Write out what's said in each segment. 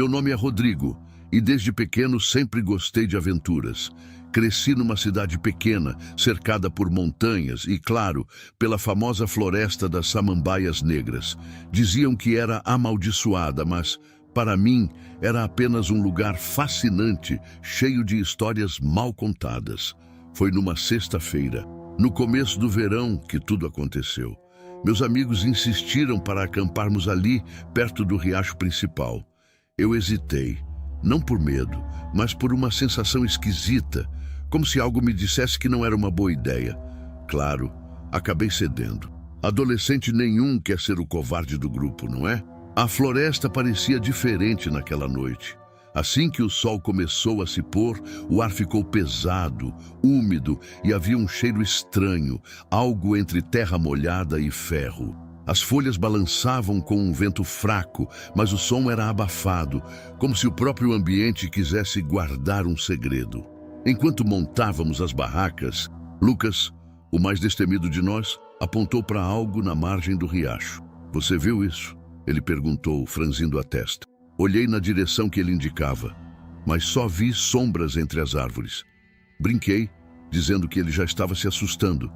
Meu nome é Rodrigo e desde pequeno sempre gostei de aventuras. Cresci numa cidade pequena, cercada por montanhas e, claro, pela famosa floresta das Samambaias Negras. Diziam que era amaldiçoada, mas, para mim, era apenas um lugar fascinante, cheio de histórias mal contadas. Foi numa sexta-feira, no começo do verão, que tudo aconteceu. Meus amigos insistiram para acamparmos ali, perto do riacho principal. Eu hesitei, não por medo, mas por uma sensação esquisita, como se algo me dissesse que não era uma boa ideia. Claro, acabei cedendo. Adolescente nenhum quer ser o covarde do grupo, não é? A floresta parecia diferente naquela noite. Assim que o sol começou a se pôr, o ar ficou pesado, úmido e havia um cheiro estranho, algo entre terra molhada e ferro. As folhas balançavam com um vento fraco, mas o som era abafado, como se o próprio ambiente quisesse guardar um segredo. Enquanto montávamos as barracas, Lucas, o mais destemido de nós, apontou para algo na margem do riacho. "Você viu isso?" ele perguntou, franzindo a testa. Olhei na direção que ele indicava, mas só vi sombras entre as árvores. Brinquei, dizendo que ele já estava se assustando,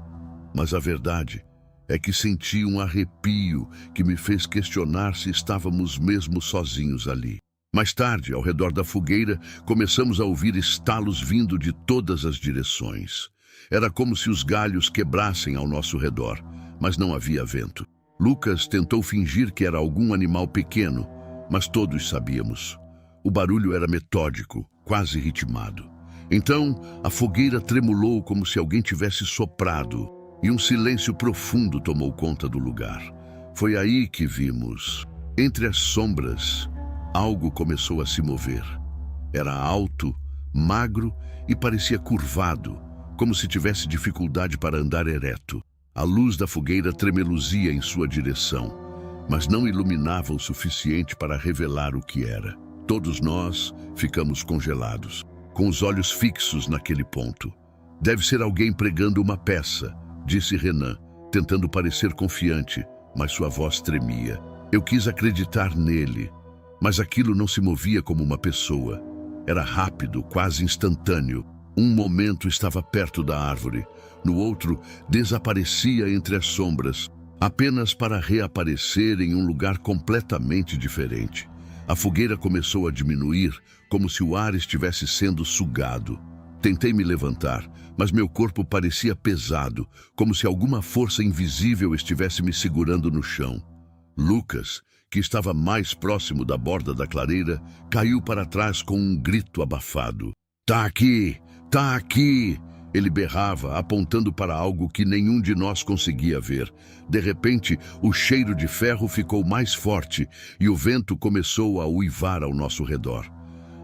mas a verdade é que senti um arrepio que me fez questionar se estávamos mesmo sozinhos ali. Mais tarde, ao redor da fogueira, começamos a ouvir estalos vindo de todas as direções. Era como se os galhos quebrassem ao nosso redor, mas não havia vento. Lucas tentou fingir que era algum animal pequeno, mas todos sabíamos. O barulho era metódico, quase ritmado. Então, a fogueira tremulou como se alguém tivesse soprado, e um silêncio profundo tomou conta do lugar. Foi aí que vimos, entre as sombras, algo começou a se mover. Era alto, magro e parecia curvado, como se tivesse dificuldade para andar ereto. A luz da fogueira tremeluzia em sua direção, mas não iluminava o suficiente para revelar o que era. Todos nós ficamos congelados, com os olhos fixos naquele ponto. "Deve ser alguém pregando uma peça", disse Renan, tentando parecer confiante, mas sua voz tremia. Eu quis acreditar nele, mas aquilo não se movia como uma pessoa. Era rápido, quase instantâneo. Um momento estava perto da árvore, no outro desaparecia entre as sombras, apenas para reaparecer em um lugar completamente diferente. A fogueira começou a diminuir, como se o ar estivesse sendo sugado. Tentei me levantar, mas meu corpo parecia pesado, como se alguma força invisível estivesse me segurando no chão. Lucas, que estava mais próximo da borda da clareira, caiu para trás com um grito abafado. "Tá aqui! Tá aqui!" Ele berrava, apontando para algo que nenhum de nós conseguia ver. De repente, o cheiro de ferro ficou mais forte e o vento começou a uivar ao nosso redor.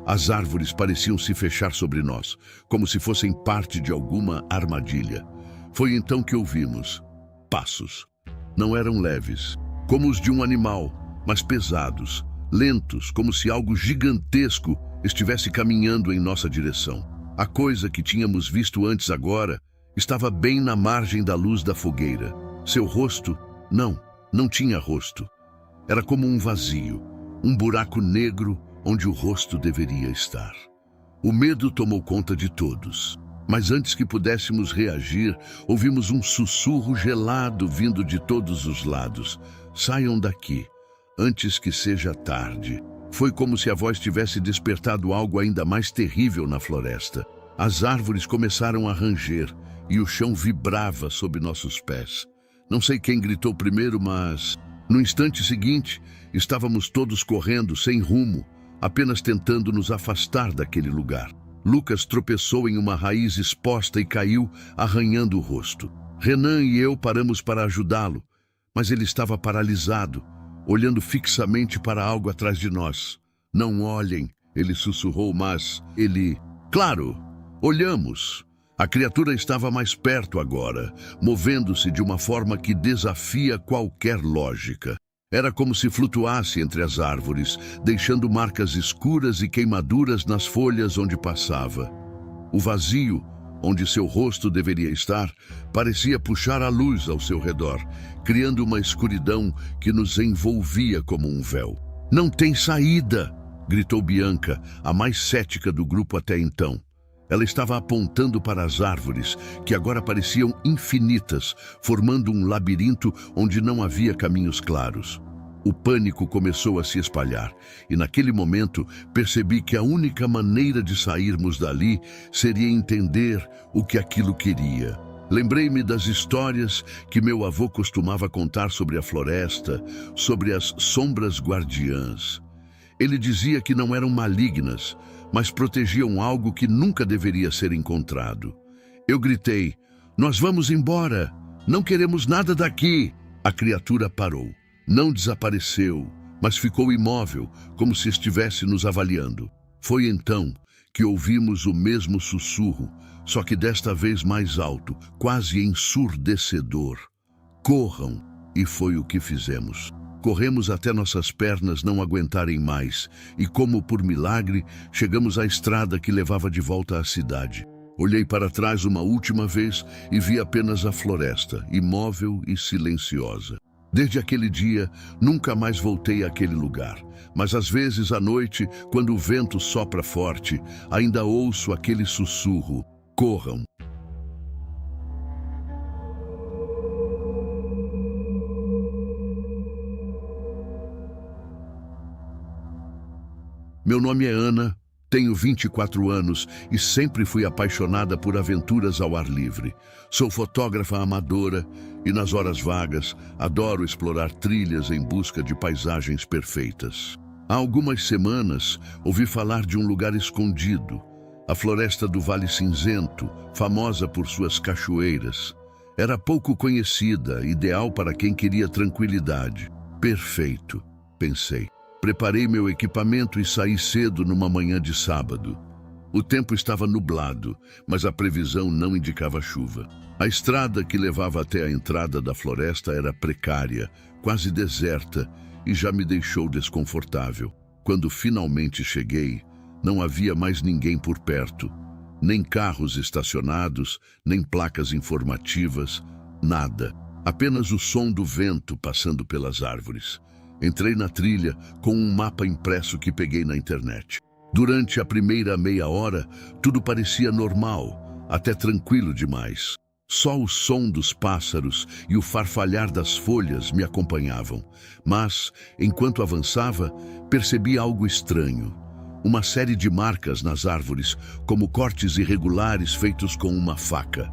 As árvores pareciam se fechar sobre nós, como se fossem parte de alguma armadilha. Foi então que ouvimos passos. Não eram leves, como os de um animal, mas pesados, lentos, como se algo gigantesco estivesse caminhando em nossa direção. A coisa que tínhamos visto antes agora estava bem na margem da luz da fogueira. Seu rosto, não tinha rosto. Era como um vazio, um buraco negro onde o rosto deveria estar. O medo tomou conta de todos, mas antes que pudéssemos reagir, ouvimos um sussurro gelado vindo de todos os lados. "Saiam daqui, antes que seja tarde." Foi como se a voz tivesse despertado algo ainda mais terrível na floresta. As árvores começaram a ranger e o chão vibrava sob nossos pés. Não sei quem gritou primeiro, mas no instante seguinte estávamos todos correndo sem rumo, apenas tentando nos afastar daquele lugar. Lucas tropeçou em uma raiz exposta e caiu, arranhando o rosto. Renan e eu paramos para ajudá-lo, mas ele estava paralisado, olhando fixamente para algo atrás de nós. "Não olhem", ele sussurrou, mas Claro, olhamos. A criatura estava mais perto agora, movendo-se de uma forma que desafia qualquer lógica. Era como se flutuasse entre as árvores, deixando marcas escuras e queimaduras nas folhas onde passava. O vazio, onde seu rosto deveria estar, parecia puxar a luz ao seu redor, criando uma escuridão que nos envolvia como um véu. "Não tem saída", gritou Bianca, a mais cética do grupo até então. Ela estava apontando para as árvores, que agora pareciam infinitas, formando um labirinto onde não havia caminhos claros. O pânico começou a se espalhar, e naquele momento percebi que a única maneira de sairmos dali seria entender o que aquilo queria. Lembrei-me das histórias que meu avô costumava contar sobre a floresta, sobre as sombras guardiãs. Ele dizia que não eram malignas, mas protegiam algo que nunca deveria ser encontrado. Eu gritei: "Nós vamos embora! Não queremos nada daqui!" A criatura parou. Não desapareceu, mas ficou imóvel, como se estivesse nos avaliando. Foi então que ouvimos o mesmo sussurro, só que desta vez mais alto, quase ensurdecedor. "Corram!" E foi o que fizemos. Corremos até nossas pernas não aguentarem mais, e como por milagre, chegamos à estrada que levava de volta à cidade. Olhei para trás uma última vez e vi apenas a floresta, imóvel e silenciosa. Desde aquele dia, nunca mais voltei àquele lugar, mas às vezes à noite, quando o vento sopra forte, ainda ouço aquele sussurro: "Corram!" Meu nome é Ana, tenho 24 anos e sempre fui apaixonada por aventuras ao ar livre. Sou fotógrafa amadora e, nas horas vagas, adoro explorar trilhas em busca de paisagens perfeitas. Há algumas semanas, ouvi falar de um lugar escondido, a Floresta do Vale Cinzento, famosa por suas cachoeiras. Era pouco conhecida, ideal para quem queria tranquilidade. Perfeito, pensei. Preparei meu equipamento e saí cedo numa manhã de sábado. O tempo estava nublado, mas a previsão não indicava chuva. A estrada que levava até a entrada da floresta era precária, quase deserta, e já me deixou desconfortável. Quando finalmente cheguei, não havia mais ninguém por perto. Nem carros estacionados, nem placas informativas, nada. Apenas o som do vento passando pelas árvores. Entrei na trilha com um mapa impresso que peguei na internet. Durante a primeira meia hora, tudo parecia normal, até tranquilo demais. Só o som dos pássaros e o farfalhar das folhas me acompanhavam. Mas, enquanto avançava, percebi algo estranho. Uma série de marcas nas árvores, como cortes irregulares feitos com uma faca.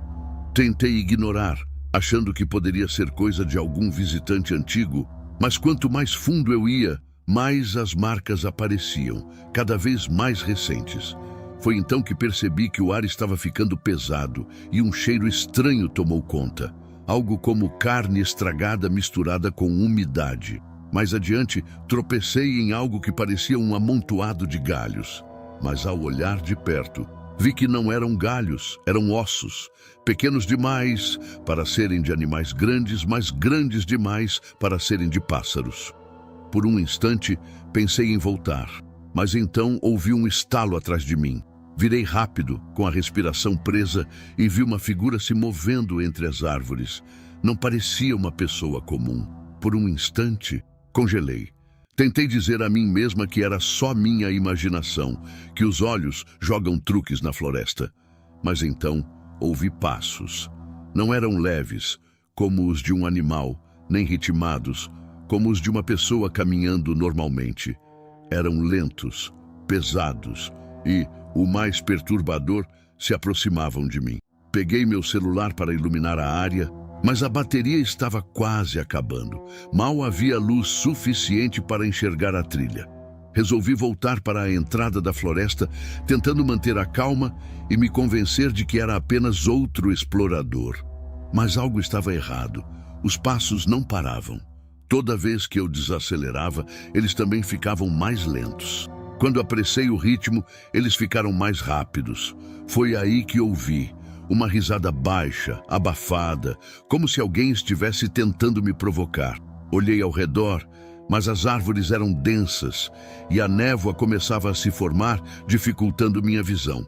Tentei ignorar, achando que poderia ser coisa de algum visitante antigo, mas quanto mais fundo eu ia, mais as marcas apareciam, cada vez mais recentes. Foi então que percebi que o ar estava ficando pesado e um cheiro estranho tomou conta. Algo como carne estragada misturada com umidade. Mais adiante, tropecei em algo que parecia um amontoado de galhos. Mas ao olhar de perto, vi que não eram galhos, eram ossos, pequenos demais para serem de animais grandes, mas grandes demais para serem de pássaros. Por um instante, pensei em voltar, mas então ouvi um estalo atrás de mim. Virei rápido, com a respiração presa, e vi uma figura se movendo entre as árvores. Não parecia uma pessoa comum. Por um instante, congelei. Tentei dizer a mim mesma que era só minha imaginação, que os olhos jogam truques na floresta. Mas então ouvi passos. Não eram leves, como os de um animal, nem ritmados, como os de uma pessoa caminhando normalmente. Eram lentos, pesados e, o mais perturbador, se aproximavam de mim. Peguei meu celular para iluminar a área, mas a bateria estava quase acabando. Mal havia luz suficiente para enxergar a trilha. Resolvi voltar para a entrada da floresta, tentando manter a calma e me convencer de que era apenas outro explorador. Mas algo estava errado. Os passos não paravam. Toda vez que eu desacelerava, eles também ficavam mais lentos. Quando apressei o ritmo, eles ficaram mais rápidos. Foi aí que ouvi uma risada baixa, abafada, como se alguém estivesse tentando me provocar. Olhei ao redor, mas as árvores eram densas e a névoa começava a se formar, dificultando minha visão.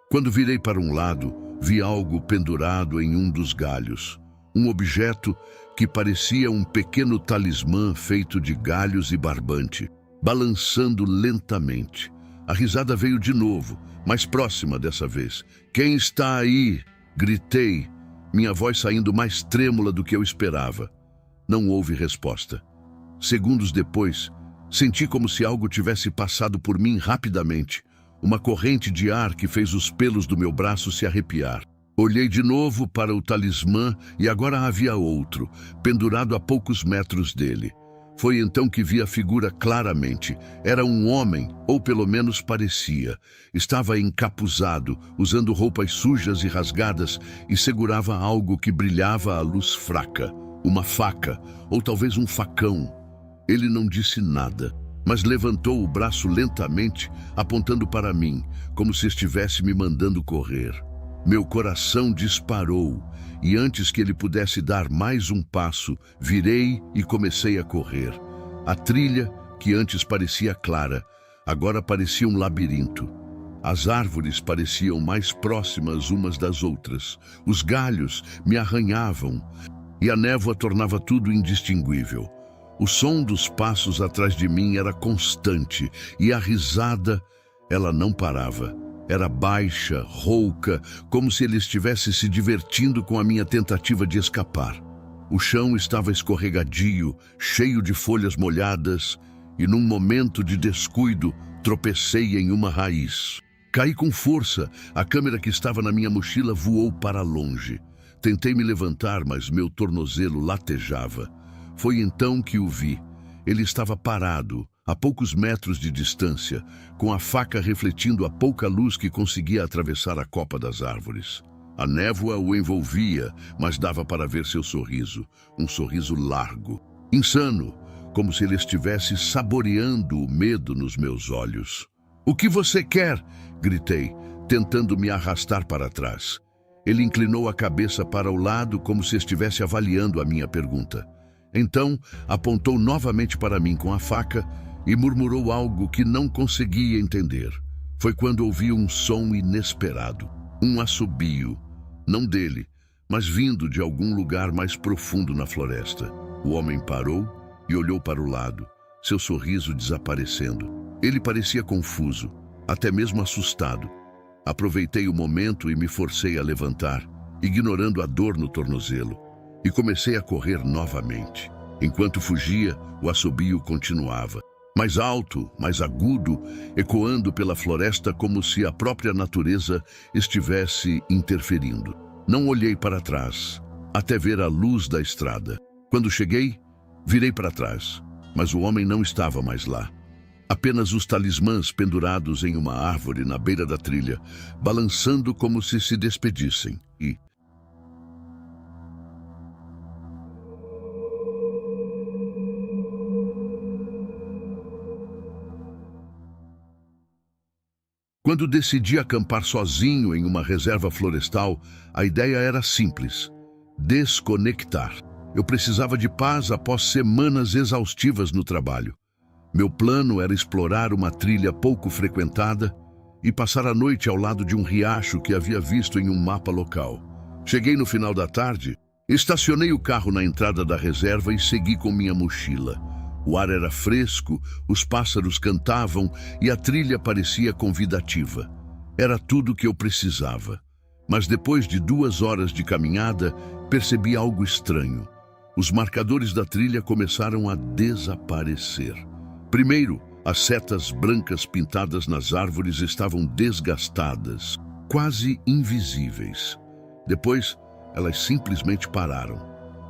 Quando virei para um lado, vi algo pendurado em um dos galhos. Um objeto que parecia um pequeno talismã feito de galhos e barbante. balançando lentamente. A risada veio de novo, mais próxima dessa vez. "Quem está aí?" Gritei, minha voz saindo mais trêmula do que eu esperava. Não houve resposta. Segundos depois, senti como se algo tivesse passado por mim rapidamente. Uma corrente de ar que fez os pelos do meu braço se arrepiar. Olhei de novo para o talismã e agora havia outro, pendurado a poucos metros dele. Foi então que vi a figura claramente. Era um homem, ou pelo menos parecia. Estava encapuzado, usando roupas sujas e rasgadas, e segurava algo que brilhava à luz fraca. Uma faca, ou talvez um facão. Ele não disse nada, mas levantou o braço lentamente, apontando para mim, como se estivesse me mandando correr. Meu coração disparou, e antes que ele pudesse dar mais um passo, virei e comecei a correr. A trilha, que antes parecia clara, agora parecia um labirinto. As árvores pareciam mais próximas umas das outras. Os galhos me arranhavam, e a névoa tornava tudo indistinguível. O som dos passos atrás de mim era constante, e a risada, ela não parava. Era baixa, rouca, como se ele estivesse se divertindo com a minha tentativa de escapar. O chão estava escorregadio, cheio de folhas molhadas, e num momento de descuido, tropecei em uma raiz. Caí com força, a câmera que estava na minha mochila voou para longe. Tentei me levantar, mas meu tornozelo latejava. Foi então que o vi. Ele estava parado, a poucos metros de distância, com a faca refletindo a pouca luz que conseguia atravessar a copa das árvores. A névoa o envolvia, mas dava para ver seu sorriso, um sorriso largo, insano, como se ele estivesse saboreando o medo nos meus olhos. "O que você quer?" gritei, tentando me arrastar para trás. Ele inclinou a cabeça para o lado, como se estivesse avaliando a minha pergunta. Então, apontou novamente para mim com a faca e murmurou algo que não conseguia entender. Foi quando ouvi um som inesperado, um assobio, não dele, mas vindo de algum lugar mais profundo na floresta. O homem parou e olhou para o lado, seu sorriso desaparecendo. Ele parecia confuso, até mesmo assustado. Aproveitei o momento e me forcei a levantar, ignorando a dor no tornozelo, e comecei a correr novamente. Enquanto fugia, o assobio continuava. Mais alto, mais agudo, ecoando pela floresta como se a própria natureza estivesse interferindo. Não olhei para trás, até ver a luz da estrada. Quando cheguei, virei para trás, mas o homem não estava mais lá. Apenas os talismãs pendurados em uma árvore na beira da trilha, balançando como se despedissem. E quando decidi acampar sozinho em uma reserva florestal, a ideia era simples: desconectar. Eu precisava de paz após semanas exaustivas no trabalho. Meu plano era explorar uma trilha pouco frequentada e passar a noite ao lado de um riacho que havia visto em um mapa local. Cheguei no final da tarde, estacionei o carro na entrada da reserva e segui com minha mochila. O ar era fresco, os pássaros cantavam e a trilha parecia convidativa. Era tudo o que eu precisava. Mas depois de 2 horas de caminhada, percebi algo estranho. Os marcadores da trilha começaram a desaparecer. Primeiro, as setas brancas pintadas nas árvores estavam desgastadas, quase invisíveis. Depois, elas simplesmente pararam.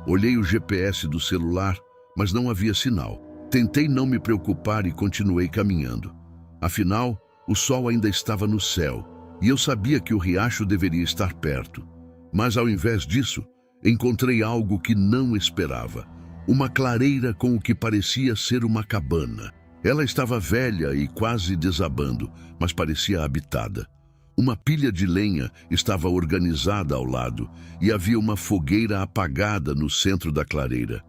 Olhei o GPS do celular, mas não havia sinal. Tentei não me preocupar e continuei caminhando. Afinal, o sol ainda estava no céu, e eu sabia que o riacho deveria estar perto. Mas ao invés disso, encontrei algo que não esperava. Uma clareira com o que parecia ser uma cabana. Ela estava velha e quase desabando, mas parecia habitada. Uma pilha de lenha estava organizada ao lado, e havia uma fogueira apagada no centro da clareira.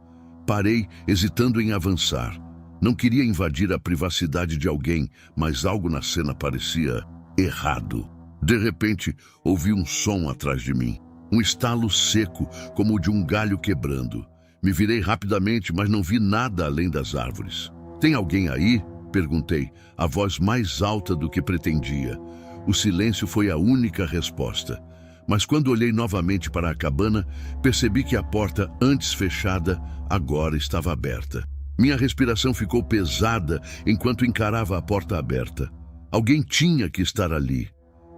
Parei, hesitando em avançar. Não queria invadir a privacidade de alguém, mas algo na cena parecia errado. De repente, ouvi um som atrás de mim. Um estalo seco, como o de um galho quebrando. Me virei rapidamente, mas não vi nada além das árvores. "Tem alguém aí?" Perguntei, a voz mais alta do que pretendia. O silêncio foi a única resposta. Mas quando olhei novamente para a cabana, percebi que a porta, antes fechada, agora estava aberta. Minha respiração ficou pesada enquanto encarava a porta aberta. Alguém tinha que estar ali.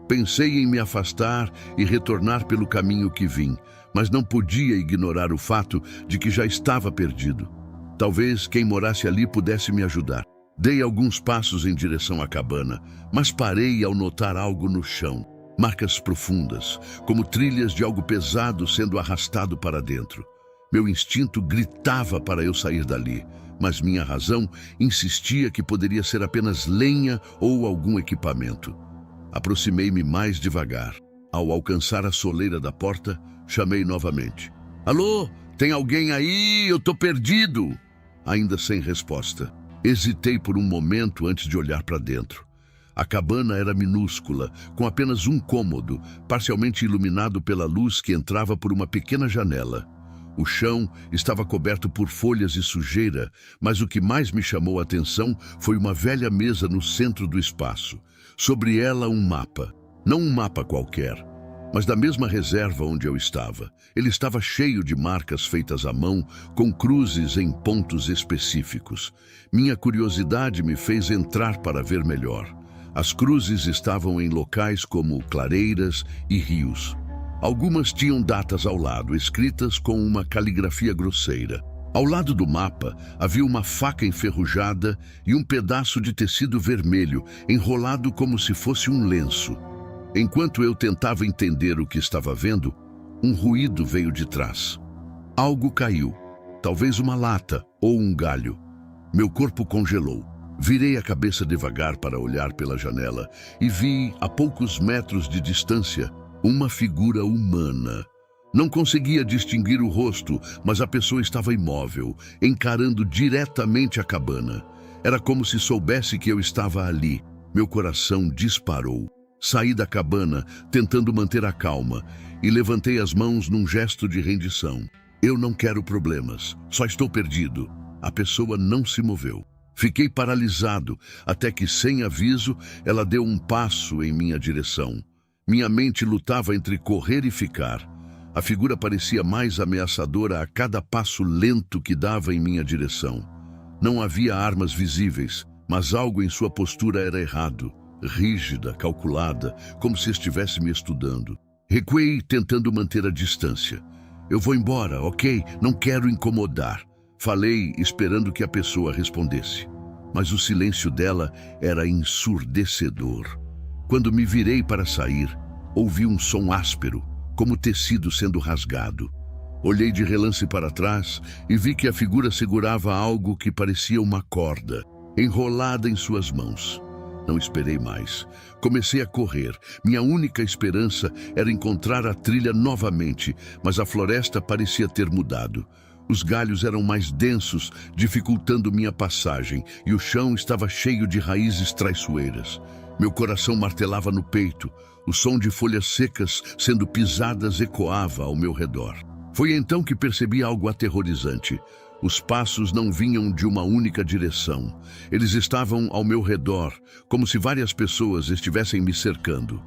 Pensei em me afastar e retornar pelo caminho que vim, mas não podia ignorar o fato de que já estava perdido. Talvez quem morasse ali pudesse me ajudar. Dei alguns passos em direção à cabana, mas parei ao notar algo no chão. Marcas profundas, como trilhas de algo pesado sendo arrastado para dentro. Meu instinto gritava para eu sair dali, mas minha razão insistia que poderia ser apenas lenha ou algum equipamento. Aproximei-me mais devagar. Ao alcançar a soleira da porta, chamei novamente. Alô? Tem alguém aí? Eu tô perdido! Ainda sem resposta. Hesitei por um momento antes de olhar para dentro. A cabana era minúscula, com apenas um cômodo, parcialmente iluminado pela luz que entrava por uma pequena janela. O chão estava coberto por folhas e sujeira, mas o que mais me chamou a atenção foi uma velha mesa no centro do espaço. Sobre ela um mapa. Não um mapa qualquer, mas da mesma reserva onde eu estava. Ele estava cheio de marcas feitas à mão, com cruzes em pontos específicos. Minha curiosidade me fez entrar para ver melhor. As cruzes estavam em locais como clareiras e rios. Algumas tinham datas ao lado, escritas com uma caligrafia grosseira. Ao lado do mapa, havia uma faca enferrujada e um pedaço de tecido vermelho, enrolado como se fosse um lenço. Enquanto eu tentava entender o que estava vendo, um ruído veio de trás. Algo caiu, talvez uma lata ou um galho. Meu corpo congelou. Virei a cabeça devagar para olhar pela janela e vi, a poucos metros de distância, uma figura humana. Não conseguia distinguir o rosto, mas a pessoa estava imóvel, encarando diretamente a cabana. Era como se soubesse que eu estava ali. Meu coração disparou. Saí da cabana, tentando manter a calma, e levantei as mãos num gesto de rendição. Eu não quero problemas, só estou perdido. A pessoa não se moveu. Fiquei paralisado, até que, sem aviso, ela deu um passo em minha direção. Minha mente lutava entre correr e ficar. A figura parecia mais ameaçadora a cada passo lento que dava em minha direção. Não havia armas visíveis, mas algo em sua postura era errado. Rígida, calculada, como se estivesse me estudando. Recuei, tentando manter a distância. Eu vou embora, ok? Não quero incomodar. Falei, esperando que a pessoa respondesse. Mas o silêncio dela era ensurdecedor. Quando me virei para sair, ouvi um som áspero, como tecido sendo rasgado. Olhei de relance para trás e vi que a figura segurava algo que parecia uma corda, enrolada em suas mãos. Não esperei mais. Comecei a correr. Minha única esperança era encontrar a trilha novamente, mas a floresta parecia ter mudado. Os galhos eram mais densos, dificultando minha passagem, e o chão estava cheio de raízes traiçoeiras. Meu coração martelava no peito. O som de folhas secas sendo pisadas ecoava ao meu redor. Foi então que percebi algo aterrorizante. Os passos não vinham de uma única direção. Eles estavam ao meu redor, como se várias pessoas estivessem me cercando.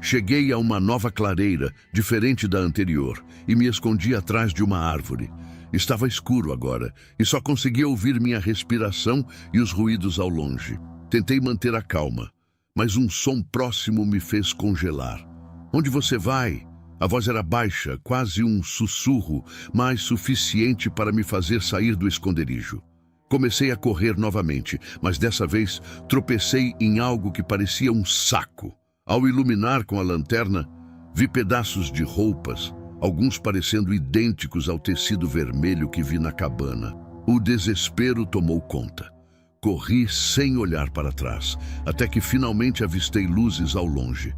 Cheguei a uma nova clareira, diferente da anterior, e me escondi atrás de uma árvore. Estava escuro agora, e só conseguia ouvir minha respiração e os ruídos ao longe. Tentei manter a calma, mas um som próximo me fez congelar. Onde você vai? A voz era baixa, quase um sussurro, mas suficiente para me fazer sair do esconderijo. Comecei a correr novamente, mas dessa vez tropecei em algo que parecia um saco. Ao iluminar com a lanterna, vi pedaços de roupas, alguns parecendo idênticos ao tecido vermelho que vi na cabana. O desespero tomou conta. Corri sem olhar para trás, até que finalmente avistei luzes ao longe.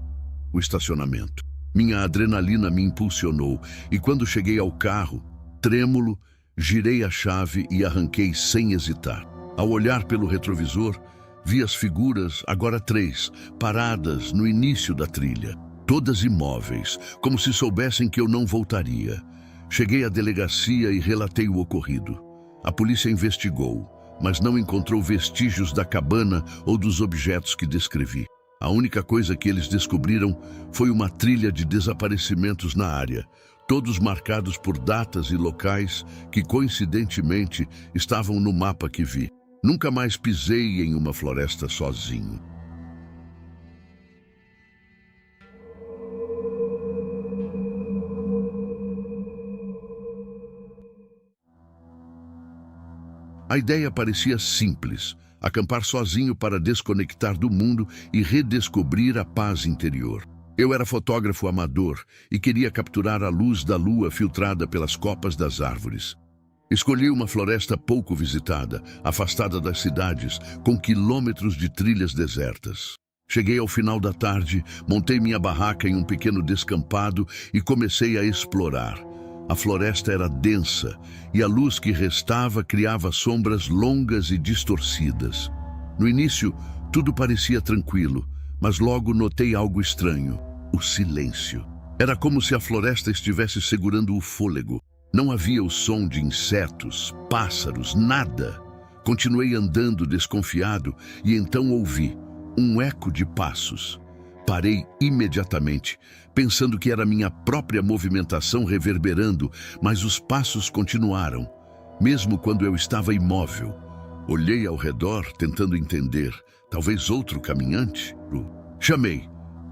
O estacionamento. Minha adrenalina me impulsionou, e quando cheguei ao carro, trêmulo, girei a chave e arranquei sem hesitar. Ao olhar pelo retrovisor, vi as figuras, agora 3, paradas no início da trilha. Todas imóveis, como se soubessem que eu não voltaria. Cheguei à delegacia e relatei o ocorrido. A polícia investigou. mas não encontrou vestígios da cabana ou dos objetos que descrevi. A única coisa que eles descobriram foi uma trilha de desaparecimentos na área, todos marcados por datas e locais que, coincidentemente, estavam no mapa que vi. Nunca mais pisei em uma floresta sozinho. A ideia parecia simples: acampar sozinho para desconectar do mundo e redescobrir a paz interior. Eu era fotógrafo amador e queria capturar a luz da lua filtrada pelas copas das árvores. Escolhi uma floresta pouco visitada, afastada das cidades, com quilômetros de trilhas desertas. Cheguei ao final da tarde, montei minha barraca em um pequeno descampado e comecei a explorar. A floresta era densa e a luz que restava criava sombras longas e distorcidas. No início, tudo parecia tranquilo, mas logo notei algo estranho: o silêncio. Era como se a floresta estivesse segurando o fôlego. Não havia o som de insetos, pássaros, nada. Continuei andando desconfiado e então ouvi um eco de passos. Parei imediatamente, pensando que era minha própria movimentação reverberando, mas os passos continuaram, mesmo quando eu estava imóvel. Olhei ao redor, tentando entender. Talvez outro caminhante? Chamei: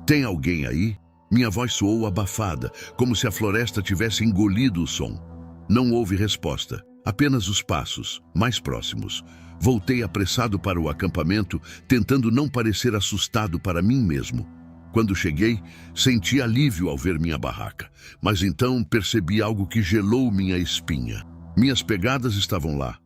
"Tem alguém aí?" Minha voz soou abafada, como se a floresta tivesse engolido o som. Não houve resposta, apenas os passos, mais próximos. Voltei apressado para o acampamento, tentando não parecer assustado para mim mesmo. Quando cheguei, senti alívio ao ver minha barraca, mas então percebi algo que gelou minha espinha. Minhas pegadas estavam lá,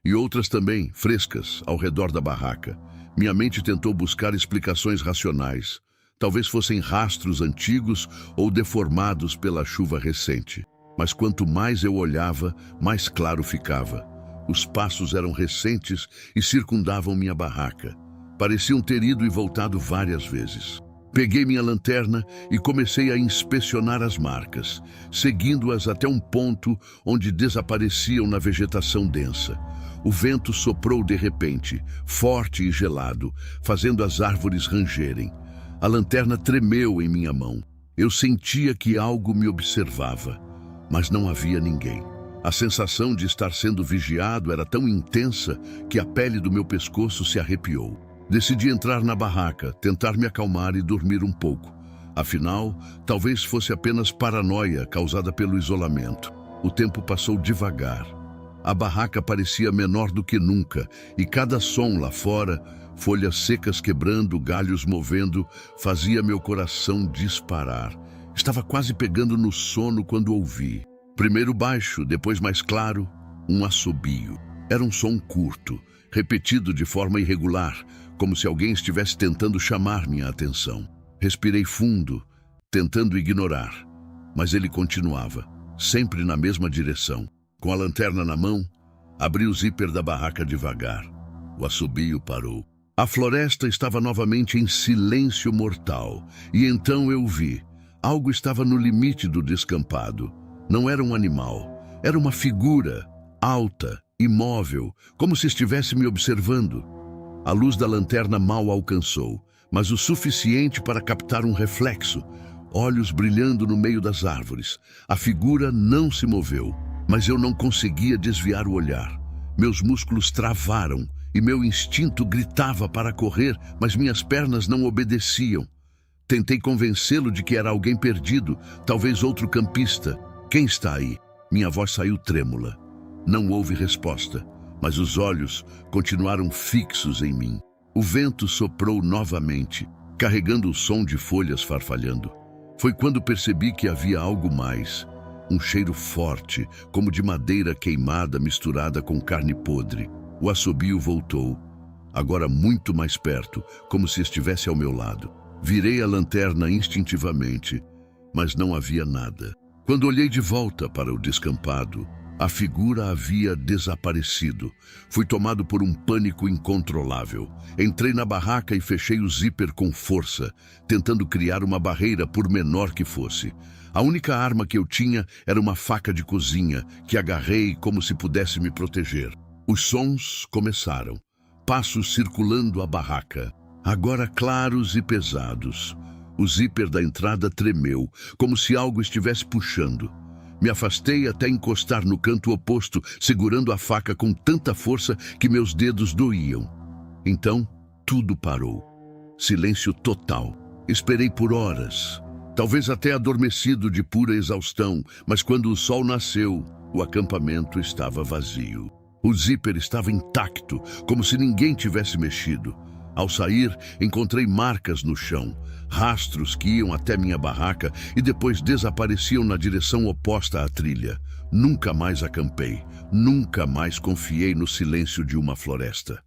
e outras também, frescas, ao redor da barraca. Minha mente tentou buscar explicações racionais. Talvez fossem rastros antigos ou deformados pela chuva recente. Mas quanto mais eu olhava, mais claro ficava. Os passos eram recentes e circundavam minha barraca. Pareciam ter ido e voltado várias vezes. Peguei minha lanterna e comecei a inspecionar as marcas, seguindo-as até um ponto onde desapareciam na vegetação densa. O vento soprou de repente, forte e gelado, fazendo as árvores rangerem. A lanterna tremeu em minha mão. Eu sentia que algo me observava, mas não havia ninguém. A sensação de estar sendo vigiado era tão intensa que a pele do meu pescoço se arrepiou. Decidi entrar na barraca, tentar me acalmar e dormir um pouco. Afinal, talvez fosse apenas paranoia causada pelo isolamento. O tempo passou devagar. A barraca parecia menor do que nunca, e cada som lá fora, folhas secas quebrando, galhos movendo, fazia meu coração disparar. Estava quase pegando no sono quando ouvi. Primeiro baixo, depois mais claro, um assobio. Era um som curto, repetido de forma irregular, como se alguém estivesse tentando chamar minha atenção. Respirei fundo, tentando ignorar, mas ele continuava, sempre na mesma direção. Com a lanterna na mão, abri o zíper da barraca devagar. O assobio parou. A floresta estava novamente em silêncio mortal, e então eu vi. Algo estava no limite do descampado. Não era um animal, era uma figura, alta, imóvel, como se estivesse me observando. A luz da lanterna mal alcançou, mas o suficiente para captar um reflexo, olhos brilhando no meio das árvores. A figura não se moveu, mas eu não conseguia desviar o olhar. Meus músculos travaram e meu instinto gritava para correr, mas minhas pernas não obedeciam. Tentei convencê-lo de que era alguém perdido, talvez outro campista. "Quem está aí?" Minha voz saiu trêmula. Não houve resposta, mas os olhos continuaram fixos em mim. O vento soprou novamente, carregando o som de folhas farfalhando. Foi quando percebi que havia algo mais. Um cheiro forte, como de madeira queimada misturada com carne podre. O assobio voltou, agora muito mais perto, como se estivesse ao meu lado. Virei a lanterna instintivamente, mas não havia nada. Quando olhei de volta para o descampado, a figura havia desaparecido. Fui tomado por um pânico incontrolável. Entrei na barraca e fechei o zíper com força, tentando criar uma barreira por menor que fosse. A única arma que eu tinha era uma faca de cozinha, que agarrei como se pudesse me proteger. Os sons começaram, passos circulando a barraca, agora claros e pesados. O zíper da entrada tremeu, como se algo estivesse puxando. Me afastei até encostar no canto oposto, segurando a faca com tanta força que meus dedos doíam. Então, tudo parou. Silêncio total. Esperei por horas, talvez até adormecido de pura exaustão, mas quando o sol nasceu, o acampamento estava vazio. O zíper estava intacto, como se ninguém tivesse mexido. Ao sair, encontrei marcas no chão, rastros que iam até minha barraca e depois desapareciam na direção oposta à trilha. Nunca mais acampei, nunca mais confiei no silêncio de uma floresta.